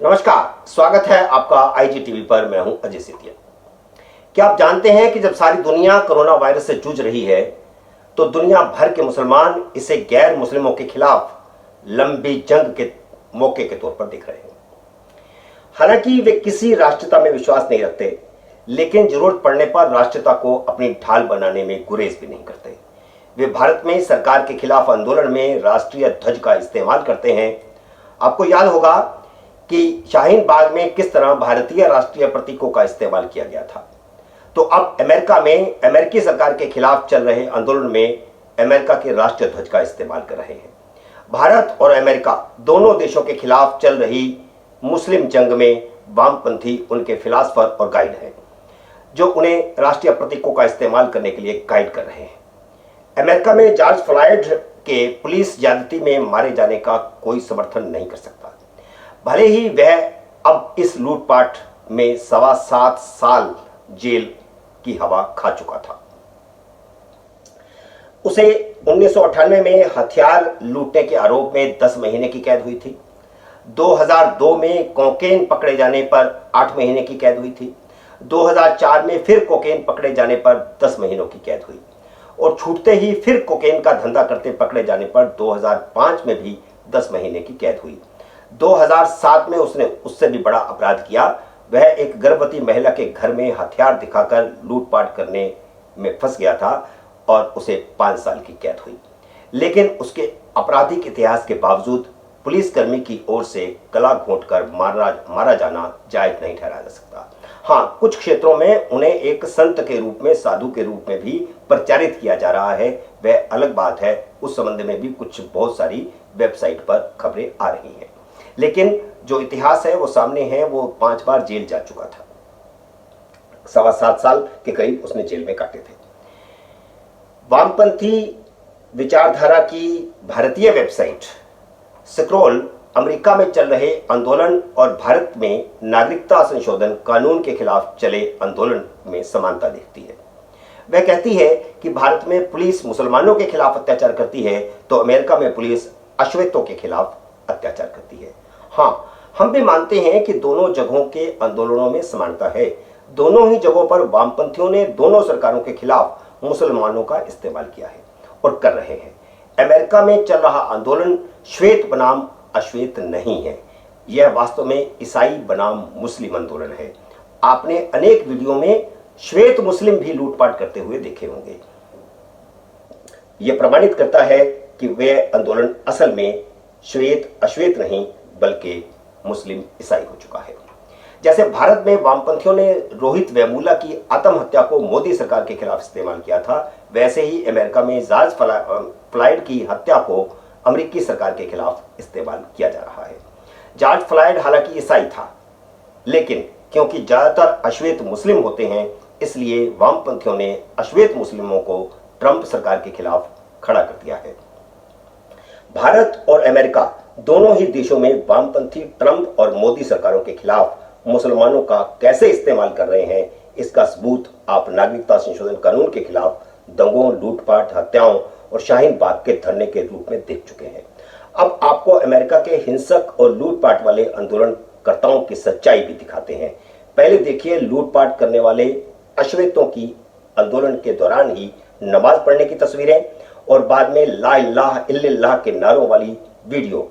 नमस्कार, स्वागत है आपका आईजी टीवी पर। मैं हूं अजय सेतिया। क्या आप जानते हैं कि जब सारी दुनिया कोरोना वायरस से जूझ रही है तो दुनिया भर के मुसलमान इसे गैर मुस्लिमों के खिलाफ लंबी जंग के मौके के तौर पर देख रहे हैं। हालांकि वे किसी राष्ट्रीयता में विश्वास नहीं रखते, लेकिन जरूरत पड़ने पर राष्ट्रीयता को अपनी ढाल बनाने में गुरेज भी नहीं करते। वे भारत में सरकार के खिलाफ आंदोलन में राष्ट्रीय ध्वज का इस्तेमाल करते हैं। आपको याद होगा कि शाहीन बाग में किस तरह भारतीय राष्ट्रीय प्रतीकों का इस्तेमाल किया गया था। तो अब अमेरिका में अमेरिकी सरकार के खिलाफ चल रहे आंदोलन में अमेरिका के राष्ट्रीय ध्वज का इस्तेमाल कर रहे हैं। भारत और अमेरिका दोनों देशों के खिलाफ चल रही मुस्लिम जंग में वामपंथी उनके फिलासफर और गाइड हैं, जो उन्हें राष्ट्रीय प्रतीकों का इस्तेमाल करने के लिए गाइड कर रहे हैं। अमेरिका में जॉर्ज फ्लॉयड के पुलिस ज्यादती में मारे जाने का कोई समर्थन नहीं कर सकता, भले ही वह अब इस लूटपाट में 7.25 साल जेल की हवा खा चुका था। उसे 1998 में हथियार लूटने के आरोप में 10 महीने की कैद हुई थी। 2002 में कोकेन पकड़े जाने पर 8 महीने की कैद हुई थी। 2004 में फिर कोकेन पकड़े जाने पर 10 महीनों की कैद हुई और छूटते ही फिर कोकेन का धंधा करते पकड़े जाने पर 2005 में भी 10 महीने की कैद हुई। 2007 में उसने उससे भी बड़ा अपराध किया। वह एक गर्भवती महिला के घर में हथियार दिखाकर लूटपाट करने में फंस गया था और उसे 5 साल की कैद हुई। लेकिन उसके आपराधिक इतिहास के बावजूद पुलिसकर्मी की ओर से गला घोंटकर मारा जाना जायज नहीं ठहराया जा सकता। हाँ, कुछ क्षेत्रों में उन्हें एक संत के रूप में, साधु के रूप में भी प्रचारित किया जा रहा है, वह अलग बात है। उस संबंध में भी बहुत सारी वेबसाइट पर खबरें आ रही हैं। लेकिन जो इतिहास है वो सामने है। वो 5 बार जेल जा चुका था। 7.25 साल के करीब उसने जेल में काटे थे। वामपंथी विचारधारा की भारतीय वेबसाइट स्क्रॉल अमेरिका में चल रहे आंदोलन और भारत में नागरिकता संशोधन कानून के खिलाफ चले आंदोलन में समानता देखती है। वह कहती है कि भारत में पुलिस मुसलमानों के खिलाफ अत्याचार करती है तो अमेरिका में पुलिस अश्वेतों के खिलाफ अत्याचार करती है। हाँ, हम भी मानते हैं कि दोनों जगहों के आंदोलनों में समानता है। दोनों ही जगहों पर वामपंथियों ने दोनों सरकारों के खिलाफ मुसलमानों का इस्तेमाल किया है और कर रहे हैं। अमेरिका में चल रहा आंदोलन श्वेत बनाम अश्वेत नहीं है, यह वास्तव में ईसाई बनाम मुस्लिम आंदोलन है। आपने अनेक वीडियो में श्वेत मुस्लिम भी लूटपाट करते हुए देखे होंगे। यह प्रमाणित करता है कि वह आंदोलन असल में श्वेत अश्वेत नहीं बल्कि मुस्लिम ईसाई हो चुका है। जैसे भारत में वामपंथियों ने रोहित वेमुला की आत्महत्या को मोदी सरकार के खिलाफ इस्तेमाल किया था, वैसे ही अमेरिका में जॉर्ज फ्लॉयड की हत्या को अमेरिकी सरकार के खिलाफ इस्तेमाल किया जा रहा है। जॉर्ज फ्लॉयड हालांकि ईसाई था, लेकिन क्योंकि ज्यादातर अश्वेत मुस्लिम होते हैं, इसलिए वामपंथियों ने अश्वेत मुस्लिमों को ट्रंप सरकार के खिलाफ खड़ा कर दिया है। भारत और अमेरिका दोनों ही देशों में वामपंथी ट्रंप और मोदी सरकारों के खिलाफ मुसलमानों का कैसे इस्तेमाल कर रहे हैं, इसका सबूत आप नागरिकता संशोधन कानून के खिलाफ दंगों, लूटपाट, हत्याओं और शाहीन बाग के धरने के रूप में देख चुके हैं। अब आपको अमेरिका के हिंसक और लूटपाट वाले आंदोलनकर्ताओं की सच्चाई भी दिखाते हैं। पहले देखिए लूटपाट करने वाले अश्वेतों की आंदोलन के दौरान ही नमाज पढ़ने की तस्वीरें और बाद में ला इलाहा इल्लल्लाह के नारों वाली वीडियो।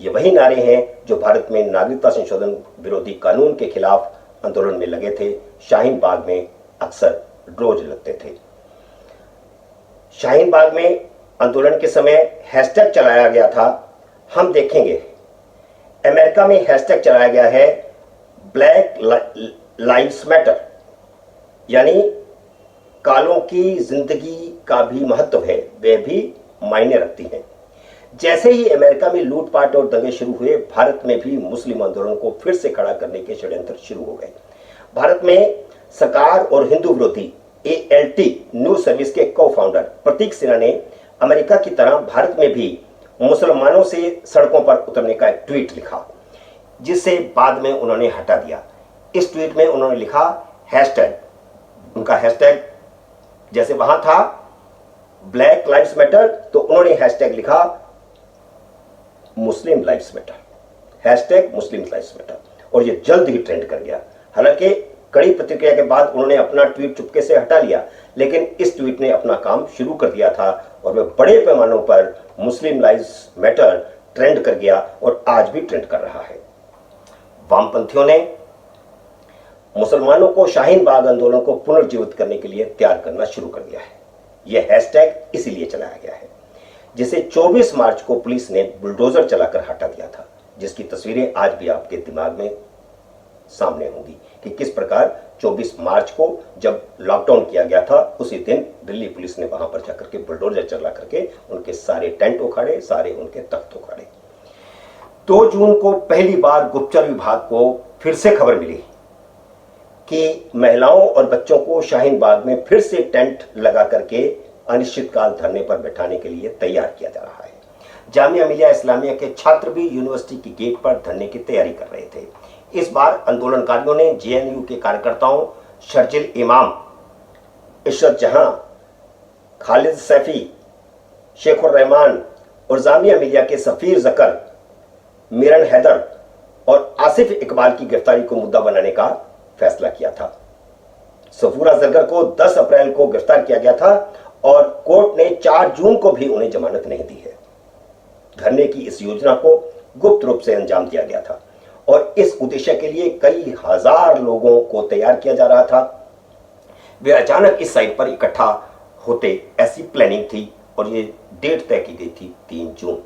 ये वही नारे हैं जो भारत में नागरिकता संशोधन विरोधी कानून के खिलाफ आंदोलन में लगे थे। शाहीन बाग में अक्सर रोज लगते थे। शाहीन बाग में आंदोलन के समय हैशटैग चलाया गया था, हम देखेंगे। अमेरिका में हैशटैग चलाया गया है ब्लैक लाइव्स मैटर, यानी कालों की जिंदगी का भी महत्व है, वे भी मायने रखती हैं। जैसे ही अमेरिका में लूटपाट और दंगे शुरू हुए, भारत में भी मुस्लिम आंदोलन को फिर से खड़ा करने के षड्यंत्र शुरू हो गए। भारत में सरकार और हिंदू विरोधी ALT न्यूज सर्विस के को फाउंडर प्रतीक सिन्हा ने अमेरिका की तरह भारत में भी मुसलमानों से सड़कों पर उतरने का एक ट्वीट लिखा, जिसे बाद में उन्होंने हटा दिया। इस ट्वीट में उन्होंने लिखा हैशटैग, उनका हैशटैग जैसे वहां था ब्लैक लाइव्स मैटर, तो उन्होंने हैशटैग लिखा मुस्लिम लाइव्स मैटर, हैशटैग मुस्लिम लाइव्स मैटर, और ये जल्द ही ट्रेंड कर गया। हालांकि कड़ी प्रतिक्रिया के बाद उन्होंने अपना ट्वीट चुपके से हटा लिया, लेकिन इस ट्वीट ने अपना काम शुरू कर दिया था और वह बड़े पैमानों पर मुस्लिम लाइव्स मैटर ट्रेंड कर गया और आज भी ट्रेंड कर रहा है। वामपंथियों ने मुसलमानों को शाहीन बाग आंदोलन को पुनर्जीवित करने के लिए तैयार करना शुरू कर दिया है। यह हैशटैग इसीलिए चलाया गया है, जिसे 24 मार्च को पुलिस ने बुलडोजर चलाकर हटा दिया था, जिसकी तस्वीरें आज भी आपके दिमाग में सामने होंगी कि किस प्रकार 24 मार्च को जब लॉकडाउन किया गया था, उसी दिन दिल्ली पुलिस ने वहां पर जाकर के बुलडोजर चला करके उनके सारे टेंट उखाड़े, सारे उनके तख्त उखाड़े। 2 जून को पहली बार गुप्तचर विभाग को फिर से खबर मिली कि महिलाओं और बच्चों को शाहीन बाग में फिर से टेंट लगा करके अनिश्चितकाल धरने पर बैठाने के लिए तैयार किया जा रहा है। जामिया मिलिया इस्लामिया के छात्र भी यूनिवर्सिटी की गेट पर धरने की तैयारी कर रहे थे। इस बार आंदोलनकारियों ने JNU के कार्यकर्ताओं शर्जिल इमाम, इशरत जहां, खालिद सैफी, शेखुर रहमान और जामिया मिलिया के सफीर जकर, मिरन हैदर और आसिफ इकबाल की गिरफ्तारी को मुद्दा बनाने का फैसला किया था। सफूरा जरगर को 10 अप्रैल को गिरफ्तार किया गया था और कोर्ट ने 4 जून को भी उन्हें जमानत नहीं दी है। धरने की इस योजना को गुप्त रूप से अंजाम दिया गया था और इस उद्देश्य के लिए कई हजार लोगों को तैयार किया जा रहा था। वे अचानक इस साइट पर इकट्ठा होते, ऐसी प्लानिंग थी और ये डेट तय की गई थी 3 जून।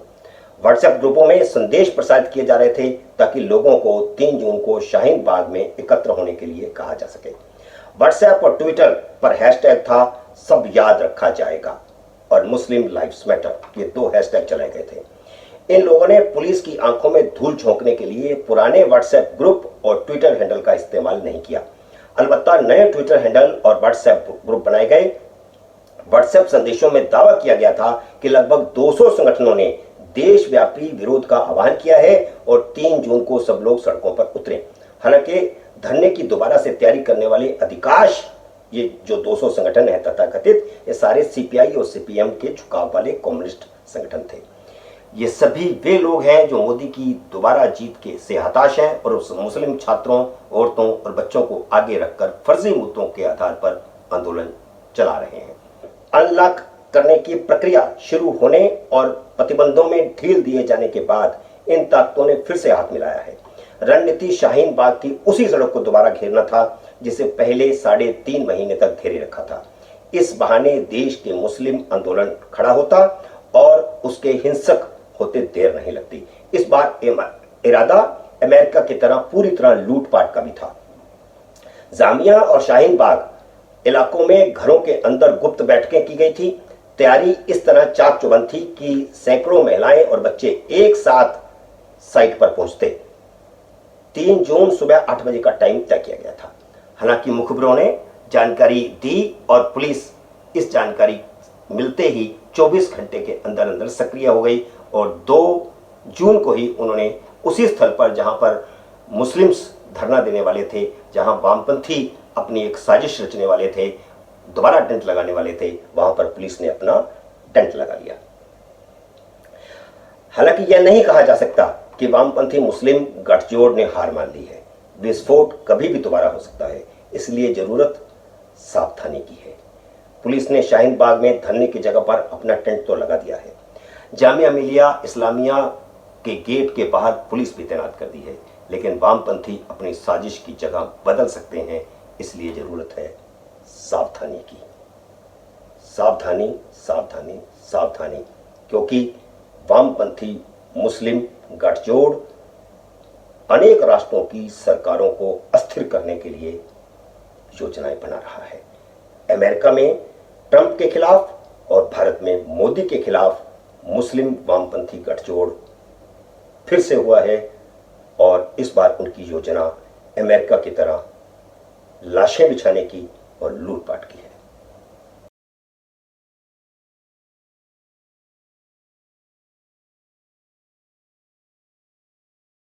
व्हाट्सएप ग्रुपों में संदेश प्रसारित किए जा रहे थे ताकि लोगों को 3 जून को शाहीन बाग में एकत्र होने के लिए कहा जा सके। व्हाट्सएप और ट्विटर पर हैशटैग था सब याद रखा जाएगा और मुस्लिम लाइव्स मैटर, ये 2 हैशटैग चलाए गए थे। इन लोगों ने पुलिस की आंखों में धूल झोंकने के लिए पुराने व्हाट्सएप ग्रुप और ट्विटर हैंडल का इस्तेमाल नहीं किया। अलबत्ता नए ट्विटर हैंडल और व्हाट्सएप ग्रुप बनाए गए। व्हाट्सएप संदेशों में दावा किया गया था कि लगभग 200 संगठनों ने देशव्यापी विरोध का आह्वान किया है और 3 जून को सब लोग सड़कों पर उतरे। हालांकि धरने की दोबारा से तैयारी करने वाले अधिकांश ये जो 200 संगठन है तथाकथित, ये सारे CPI और CPM के झुकाव वाले कम्युनिस्ट संगठन थे। ये सभी वे लोग हैं जो मोदी की दोबारा जीत के से हताश हैं और उस मुस्लिम छात्रों, औरतों और बच्चों को आगे रखकर फर्जी मुद्दों के आधार पर आंदोलन चला रहे हैं। अनलॉक करने की प्रक्रिया शुरू होने और प्रतिबंधों में ढील दिए जाने के बाद इन ताकतों ने फिर से हाथ मिलाया है। रणनीति शाहीन बाग की उसी सड़क को दोबारा घेरना था जिसे पहले 3.5 महीने तक घेरे रखा था। इस बहाने देश के मुस्लिम आंदोलन खड़ा होता और उसके हिंसक होते देर नहीं लगती। इस बार इरादा अमेरिका की तरह पूरी तरह लूटपाट का भी था। जामिया और शाहीन बाग इलाकों में घरों के अंदर गुप्त बैठकें की गई थी। तैयारी इस तरह चाक चौबंद थी कि सैकड़ों महिलाएं और बच्चे एक साथ साइट पर पहुंचते। 3 जून सुबह 8 बजे का टाइम तय किया गया था। हालांकि मुखबिरों ने जानकारी दी और पुलिस इस जानकारी मिलते ही 24 घंटे के अंदर अंदर सक्रिय हो गई और 2 जून को ही उन्होंने उसी स्थल पर जहां पर मुस्लिम्स धरना देने वाले थे, जहां वामपंथी अपनी एक साजिश रचने वाले थे, दोबारा टेंट लगाने वाले थे, वहां पर पुलिस ने अपना टेंट लगा लिया। हालांकि यह नहीं कहा जा सकता कि वामपंथी मुस्लिम गठजोड़ ने हार मान ली है। विस्फोट कभी भी दोबारा हो सकता है, इसलिए जरूरत सावधानी की है। पुलिस ने शाहीन बाग में धरने की जगह पर अपना टेंट तो लगा दिया है। जामिया मिलिया इस्लामिया के गेट के बाहर पुलिस भी तैनात कर दी है, लेकिन वामपंथी अपनी साजिश की जगह बदल सकते हैं, इसलिए जरूरत है सावधानी की। सावधानी, सावधानी, सावधानी, क्योंकि वामपंथी मुस्लिम गठजोड़ अनेक राष्ट्रों की सरकारों को अस्थिर करने के लिए योजनाएं बना रहा है। अमेरिका में ट्रंप के खिलाफ और भारत में मोदी के खिलाफ मुस्लिम वामपंथी गठजोड़ फिर से हुआ है, और इस बार उनकी योजना अमेरिका की तरह लाशें बिछाने की और लूटपाट की है।